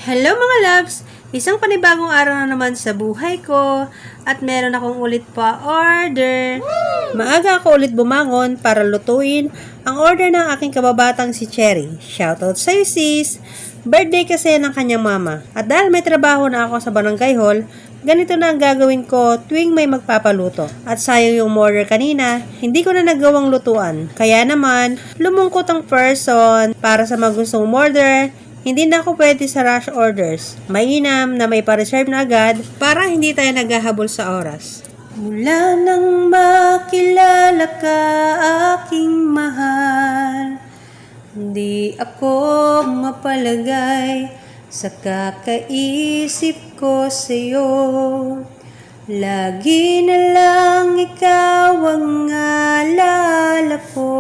Hello mga loves! Isang panibagong araw na naman sa buhay ko at meron akong ulit pa order. Maaga ako ulit bumangon para lutuin ang order ng aking kababatang si Cherry. Shoutout sa'yo sis! Birthday kasi ng kanyang mama. At dahil may trabaho na ako sa barangay hall, ganito na ang gagawin ko tuwing may magpapaluto. At sayang yung order kanina, hindi ko na nagawang lutuan. Kaya naman, lumungkot ang person para sa mga gustong order. Hindi na ako pwede sa rush orders. Mainam na may pa-reserve na agad para hindi tayo naghahabol sa oras. Mula nang makilala ka aking mahal, hindi ako mapalagay sa kakaisip ko sa'yo. Lagi na lang ikaw ang alala ko.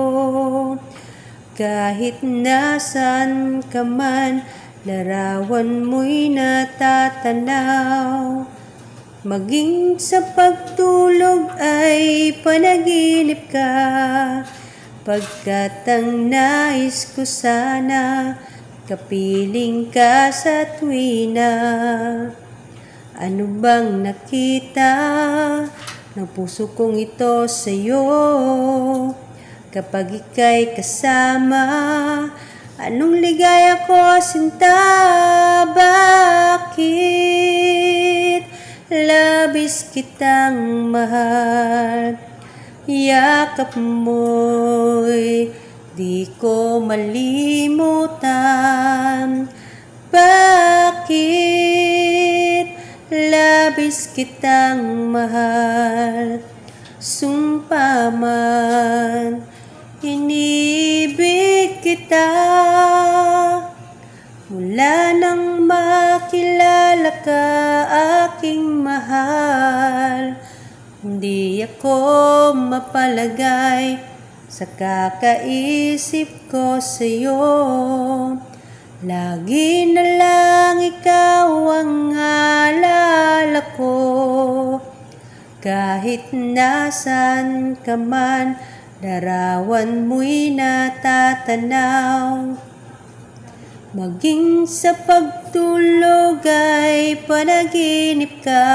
Kahit nasan ka man, larawan mo'y natatanaw. Maging sa pagtulog ay panaginip ka, pagkat ang nais ko sana, kapiling ka sa tuwina. Ano bang nakita ng puso kong ito sa'yo? Kapag ika'y kasama, anong ligaya ko sinta? Bakit labis kitang mahal? Yakap mo'y di ko malimutan. Bakit labis kitang mahal? Sumpa man, inibig kita. Mula nang makilala ka aking mahal, hindi ako mapalagay sa kakaisip ko sa'yo. Lagi na lang ikaw ang alala ko. Kahit nasan ka man, larawan mo'y natatanaw. Maging sa pagtulog ay panaginip ka,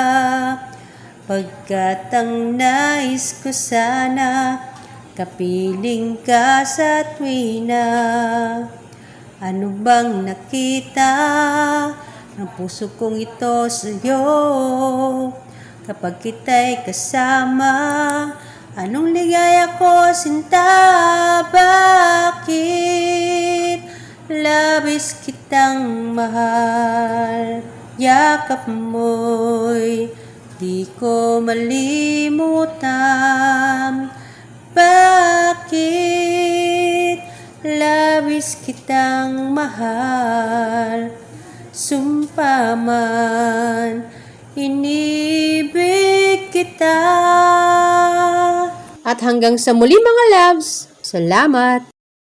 pagkat ang nais ko sana, kapiling ka sa tuwina. Ano bang nakita ng puso kong ito sa'yo? Kapag kita'y kasama, anong ligaya ko sinta? Bakit labis kitang mahal? Yakap mo'y di ko malimutan. Bakit labis kitang mahal? Sumpa man, inibig kita. At hanggang sa muli mga loves, salamat!